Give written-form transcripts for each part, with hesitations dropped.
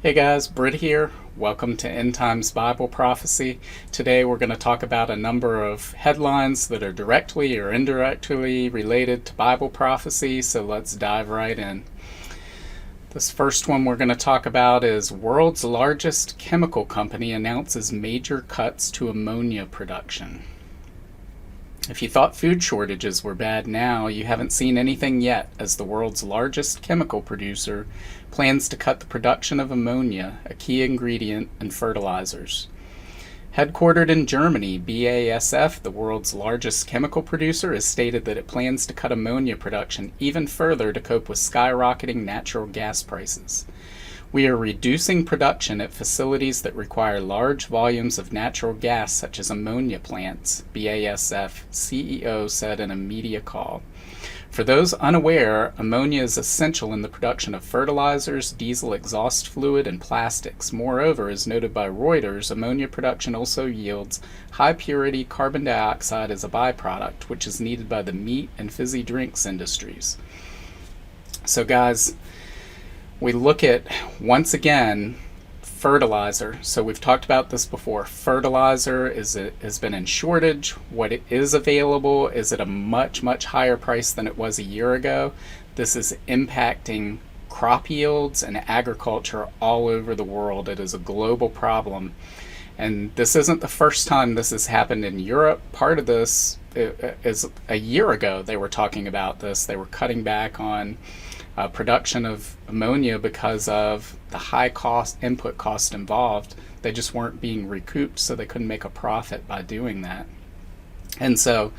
Hey guys, Britt here. Welcome to End Times Bible Prophecy. Today we're going to talk about a number of headlines that are directly or indirectly related to Bible prophecy, so let's dive right in. This first one we're going to talk about is world's largest chemical company announces major cuts to ammonia production. If you thought food shortages were bad now, you haven't seen anything yet, as the world's largest chemical producer plans to cut the production of ammonia, a key ingredient in fertilizers. Headquartered in Germany, BASF, the world's largest chemical producer, has stated that it plans to cut ammonia production even further to cope with skyrocketing natural gas prices. We are reducing production at facilities that require large volumes of natural gas, such as ammonia plants, BASF CEO said in a media call. For those unaware, ammonia is essential in the production of fertilizers, diesel exhaust fluid, and plastics. Moreover, as noted by Reuters, ammonia production also yields high-purity carbon dioxide as a byproduct, which is needed by the meat and fizzy drinks industries. So guys, we look at, once again, fertilizer. So we've talked about this before. Fertilizer has been in shortage. What it is available is at a much, much higher price than it was a year ago. This is impacting crop yields and agriculture all over the world. It is a global problem. And this isn't the first time this has happened in Europe. Part of this is a year ago they were talking about this. They were cutting back on production of ammonia because of the high input cost involved. They just weren't being recouped, so they couldn't make a profit by doing that. And so,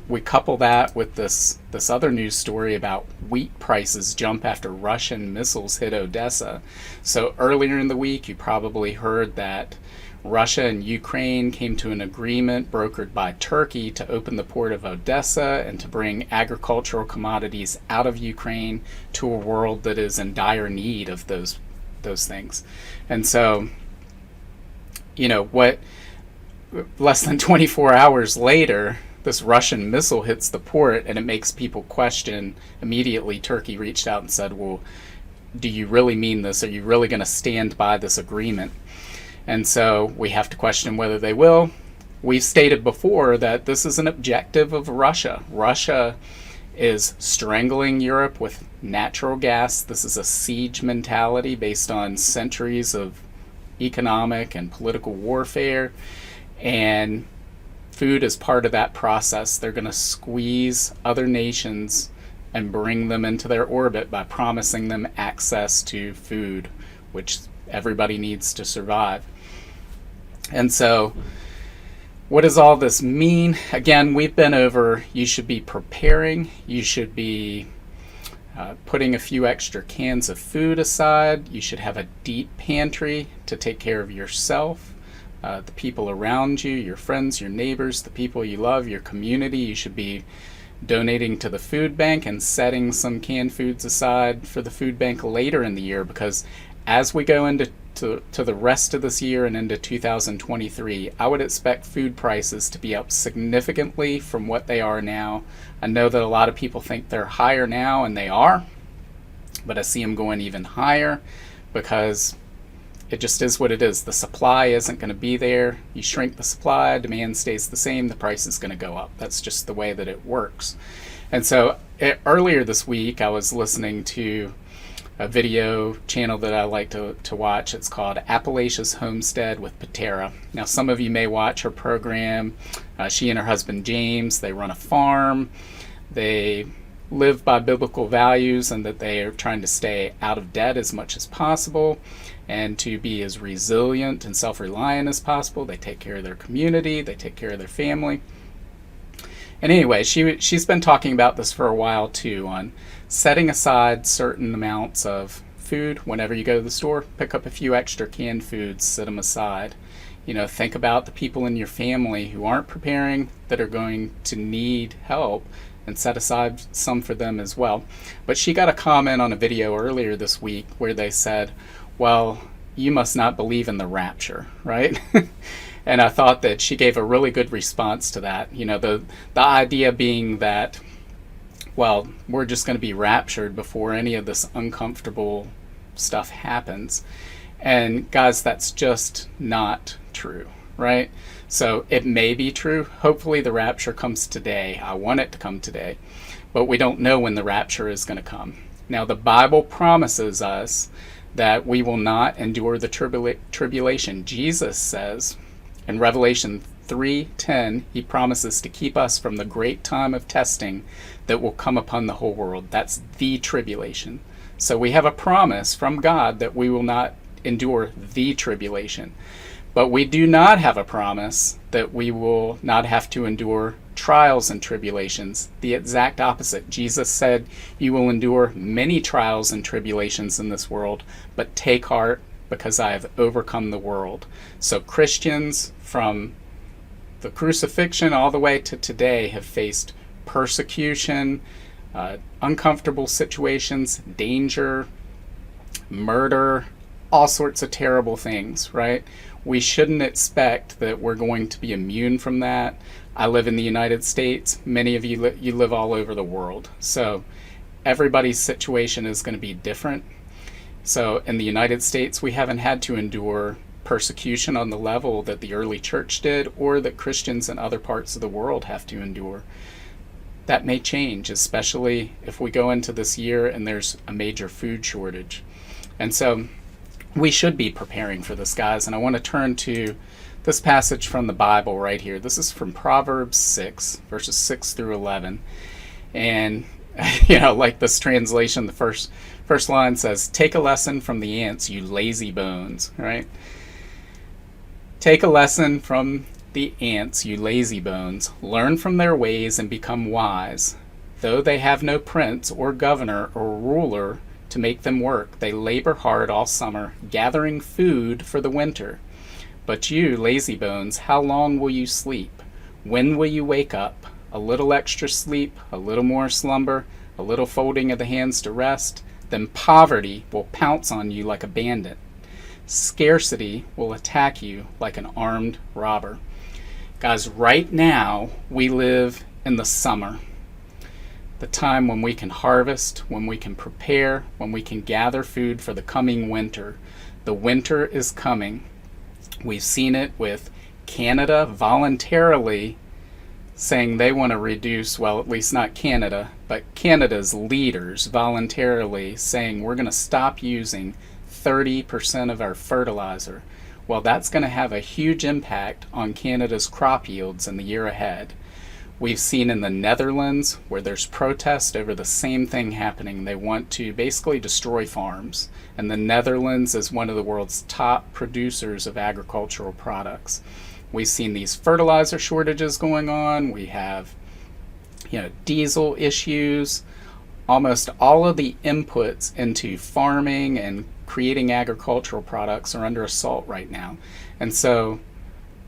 we couple that with this other news story about wheat prices jump after Russian missiles hit Odessa. So earlier in the week, you probably heard that Russia and Ukraine came to an agreement brokered by Turkey to open the port of Odessa and to bring agricultural commodities out of Ukraine to a world that is in dire need of those things. And so, what less than 24 hours later, this Russian missile hits the port, and it makes people question. Immediately, Turkey reached out and said, well, do you really mean this? Are you really going to stand by this agreement? And so we have to question whether they will. We've stated before that this is an objective of Russia. Russia is strangling Europe with natural gas. This is a siege mentality based on centuries of economic and political warfare. And food is part of that process. They're going to squeeze other nations and bring them into their orbit by promising them access to food, which everybody needs to survive. And so, what does all this mean? Again, we've been over, you should be preparing, you should be putting a few extra cans of food aside, you should have a deep pantry to take care of yourself, the people around you, your friends, your neighbors, the people you love, your community. You should be donating to the food bank and setting some canned foods aside for the food bank later in the year, because as we go into the rest of this year and into 2023, I would expect food prices to be up significantly from what they are now. I know that a lot of people think they're higher now, and they are, but I see them going even higher because it just is what it is. The supply isn't going to be there. You shrink the supply, demand stays the same, the price is going to go up. That's just the way that it works. And so earlier this week, I was listening to a video channel that I like to watch. It's called Appalachia's Homestead with Patera. Now, some of you may watch her program. She and her husband James, they run a farm. They live by biblical values, and that they are trying to stay out of debt as much as possible and to be as resilient and self-reliant as possible. They take care of their community. They take care of their family. And anyway, she's been talking about this for a while too, on setting aside certain amounts of food. Whenever you go to the store, pick up a few extra canned foods, set them aside. Think about the people in your family who aren't preparing, that are going to need help, and set aside some for them as well. But she got a comment on a video earlier this week where they said, well, you must not believe in the rapture, right? And I thought that she gave a really good response to that. The idea being that, well, we're just going to be raptured before any of this uncomfortable stuff happens. And guys, that's just not true, right? So it may be true. Hopefully the rapture comes today. I want it to come today. But we don't know when the rapture is going to come. Now, the Bible promises us that we will not endure the tribulation. Jesus says in Revelation 3:10, he promises to keep us from the great time of testing that will come upon the whole world. That's the tribulation. So we have a promise from God that we will not endure the tribulation. But we do not have a promise that we will not have to endure trials and tribulations. The exact opposite. Jesus said, you will endure many trials and tribulations in this world, but take heart because I have overcome the world. So Christians from the crucifixion all the way to today have faced persecution, uncomfortable situations, danger, murder, all sorts of terrible things, right? We shouldn't expect that we're going to be immune from that. I live in the United States. Many of you, you live all over the world. So everybody's situation is going to be different. So in the United States, we haven't had to endure persecution on the level that the early church did or that Christians in other parts of the world have to endure. That may change, especially if we go into this year and there's a major food shortage. And so we should be preparing for this, guys. And I want to turn to this passage from the Bible right here. This is from Proverbs 6, verses 6 through 11. And, like this translation, the first line says, take a lesson from the ants, you lazy bones, right? Take a lesson from the ants, you lazy bones. Learn from their ways and become wise. Though they have no prince or governor or ruler to make them work, they labor hard all summer, gathering food for the winter. But you, lazy bones, how long will you sleep? When will you wake up? A little extra sleep, a little more slumber, a little folding of the hands to rest. Then poverty will pounce on you like a bandit. Scarcity will attack you like an armed robber. Guys, right now we live in the summer. The time when we can harvest, when we can prepare, when we can gather food for the coming winter. The winter is coming. We've seen it with Canada voluntarily saying they want to reduce, well, at least not Canada, but Canada's leaders voluntarily saying we're going to stop using 30% of our fertilizer. Well, that's going to have a huge impact on Canada's crop yields in the year ahead. We've seen in the Netherlands where there's protest over the same thing happening. They want to basically destroy farms. And the Netherlands is one of the world's top producers of agricultural products. We've seen these fertilizer shortages going on. We have, diesel issues. Almost all of the inputs into farming and creating agricultural products are under assault right now. And so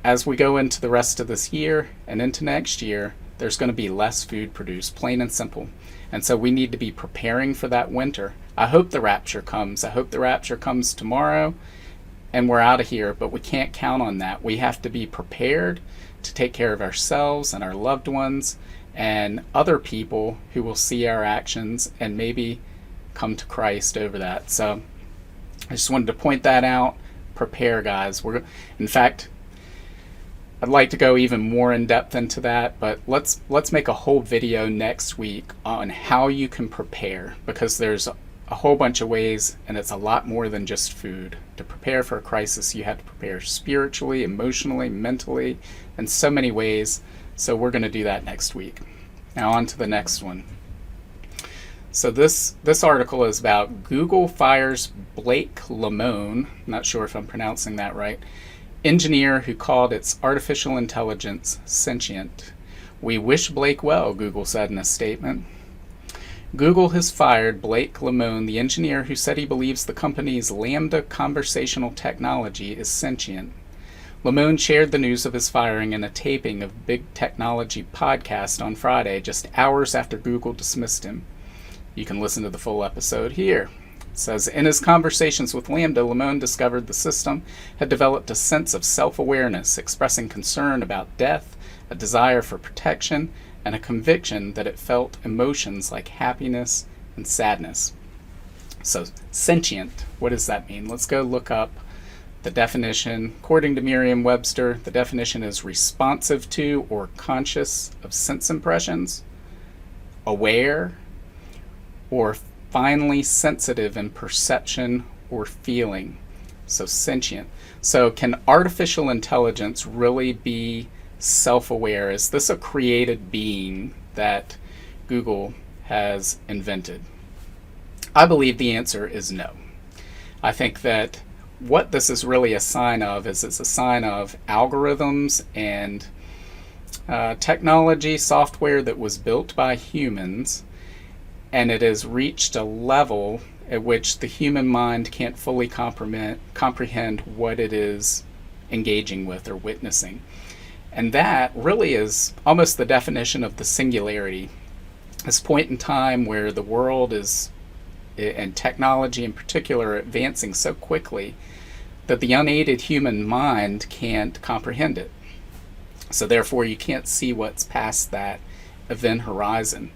as we go into the rest of this year and into next year, there's going to be less food produced, plain and simple. And so we need to be preparing for that winter. I hope the rapture comes. I hope the rapture comes tomorrow and we're out of here, but we can't count on that. We have to be prepared to take care of ourselves and our loved ones and other people who will see our actions and maybe come to Christ over that. So I just wanted to point that out. Prepare, guys. In fact, I'd like to go even more in depth into that, but let's make a whole video next week on how you can prepare, because there's a whole bunch of ways, and it's a lot more than just food. To prepare for a crisis, you have to prepare spiritually, emotionally, mentally, in so many ways. So we're going to do that next week. Now on to the next one. So this article is about Google fires Blake Lemon, not sure if I'm pronouncing that right, engineer who called its artificial intelligence sentient. We wish Blake well, Google said in a statement. Google has fired Blake Lemon, the engineer who said he believes the company's Lambda conversational technology is sentient. Lemon shared the news of his firing in a taping of Big Technology podcast on Friday, just hours after Google dismissed him. You can listen to the full episode here. It says, in his conversations with Lambda, Lemon discovered the system had developed a sense of self-awareness, expressing concern about death, a desire for protection, and a conviction that it felt emotions like happiness and sadness. So sentient, what does that mean? Let's go look up the definition. According to Merriam-Webster, the definition is responsive to or conscious of sense impressions, aware, or finely sensitive in perception or feeling. So sentient. So can artificial intelligence really be self-aware? Is this a created being that Google has invented? I believe the answer is no. I think that what this is really a sign of is it's a sign of algorithms and technology, software that was built by humans, and it has reached a level at which the human mind can't fully comprehend what it is engaging with or witnessing. And that really is almost the definition of the singularity. This point in time where the world is, and technology in particular, are advancing so quickly that the unaided human mind can't comprehend it. So therefore you can't see what's past that event horizon.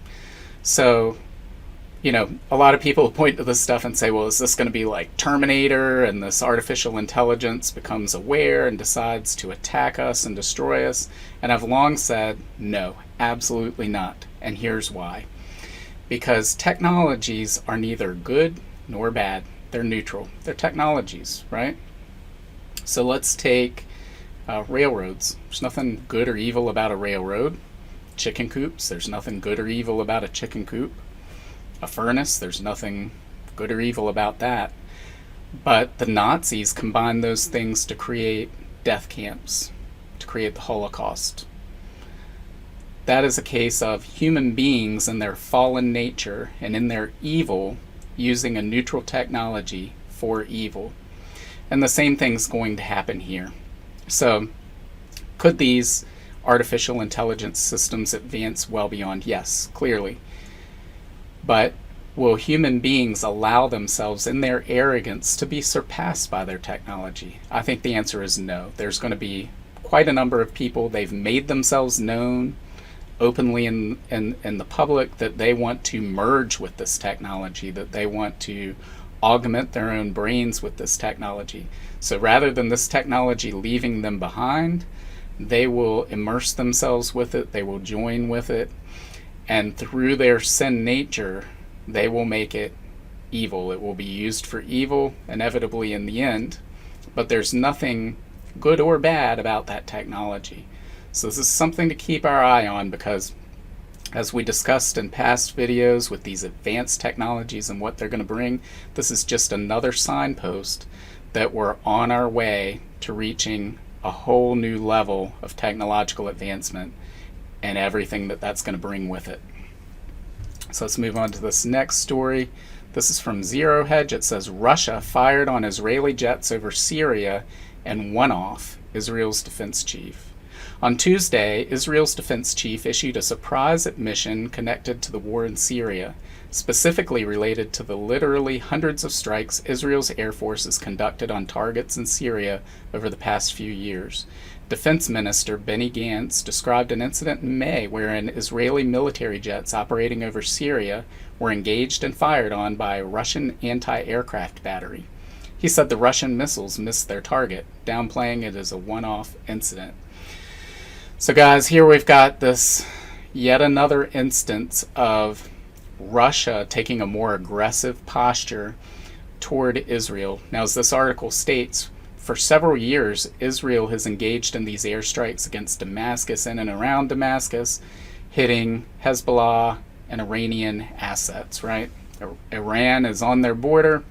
So, you know, a lot of people point to this stuff and say, well, is this going to be like Terminator, and this artificial intelligence becomes aware and decides to attack us and destroy us? And I've long said, no, absolutely not. And here's why. Because technologies are neither good nor bad. They're neutral. They're technologies, right? So let's take railroads. There's nothing good or evil about a railroad. Chicken coops, there's nothing good or evil about a chicken coop. A furnace, there's nothing good or evil about that. But the Nazis combined those things to create death camps, to create the Holocaust. That is a case of human beings in their fallen nature and in their evil using a neutral technology for evil. And the same thing's going to happen here. So, could these artificial intelligence systems advance well beyond? Yes, clearly. But will human beings allow themselves in their arrogance to be surpassed by their technology? I think the answer is no. There's going to be quite a number of people, they've made themselves known openly in the public that they want to merge with this technology, that they want to augment their own brains with this technology. So rather than this technology leaving them behind, they will immerse themselves with it, they will join with it, and through their sin nature, they will make it evil. It will be used for evil, inevitably in the end, but there's nothing good or bad about that technology. So this is something to keep our eye on, because as we discussed in past videos with these advanced technologies and what they're going to bring, this is just another signpost that we're on our way to reaching a whole new level of technological advancement and everything that that's going to bring with it. So let's move on to this next story. This is from Zero Hedge. It says Russia fired on Israeli jets over Syria and won off Israel's defense chief. On Tuesday, Israel's defense chief issued a surprise admission connected to the war in Syria, specifically related to the literally hundreds of strikes Israel's air force has conducted on targets in Syria over the past few years. Defense Minister Benny Gantz described an incident in May wherein Israeli military jets operating over Syria were engaged and fired on by a Russian anti-aircraft battery. He said the Russian missiles missed their target, downplaying it as a one-off incident. So guys, here we've got this yet another instance of Russia taking a more aggressive posture toward Israel. Now, as this article states, for several years, Israel has engaged in these airstrikes against Damascus, in and around Damascus, hitting Hezbollah and Iranian assets, right? Iran is on their border.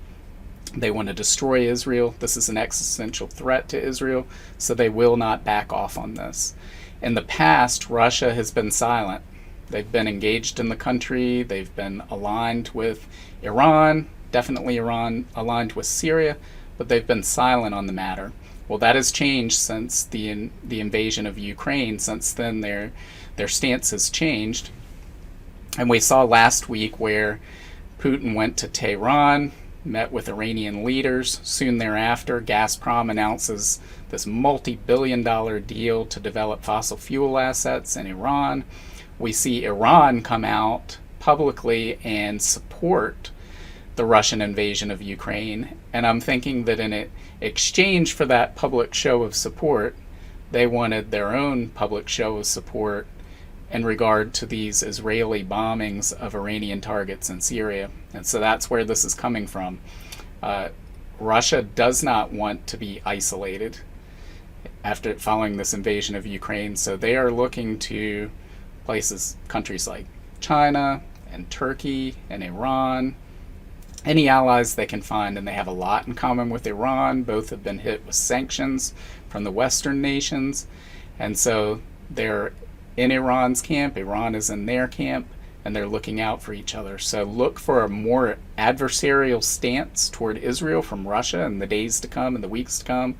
They want to destroy Israel. This is an existential threat to Israel, so they will not back off on this. In the past, Russia has been silent. They've been engaged in the country. They've been aligned with Iran, definitely Iran aligned with Syria, but they've been silent on the matter. Well, that has changed since the invasion of Ukraine. Since then, their stance has changed. And we saw last week where Putin went to Tehran, met with Iranian leaders. Soon thereafter, Gazprom announces this multi-billion-dollar deal to develop fossil fuel assets in Iran. We see Iran come out publicly and support the Russian invasion of Ukraine. And I'm thinking that in exchange for that public show of support, they wanted their own public show of support in regard to these Israeli bombings of Iranian targets in Syria. And so that's where this is coming from. Russia does not want to be isolated after following this invasion of Ukraine, so they are looking to countries like China and Turkey and Iran, any allies they can find, and they have a lot in common with Iran. Both have been hit with sanctions from the Western nations, and so they're in Iran's camp, Iran is in their camp, and they're looking out for each other. So look for a more adversarial stance toward Israel from Russia in the days to come and the weeks to come.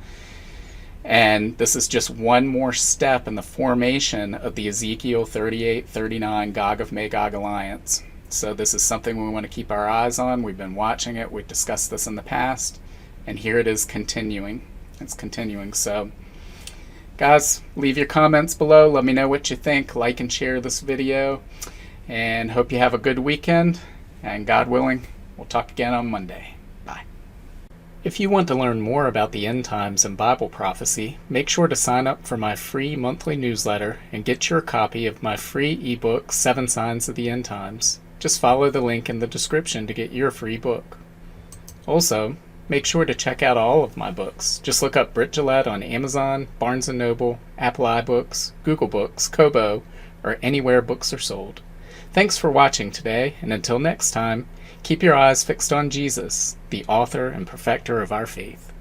And this is just one more step in the formation of the Ezekiel 38-39 Gog of Magog alliance. So this is something we want to keep our eyes on. We've been watching it. We've discussed this in the past. And here it is continuing. It's continuing. So, guys, leave your comments below. Let me know what you think. Like and share this video. And hope you have a good weekend. And God willing, we'll talk again on Monday. Bye. If you want to learn more about the end times and Bible prophecy, make sure to sign up for my free monthly newsletter and get your copy of my free ebook, 7 Signs of the End Times. Just follow the link in the description to get your free book. Also, make sure to check out all of my books. Just look up Britt on Amazon, Barnes & Noble, Apple iBooks, Google Books, Kobo, or anywhere books are sold. Thanks for watching today, and until next time, keep your eyes fixed on Jesus, the author and perfecter of our faith.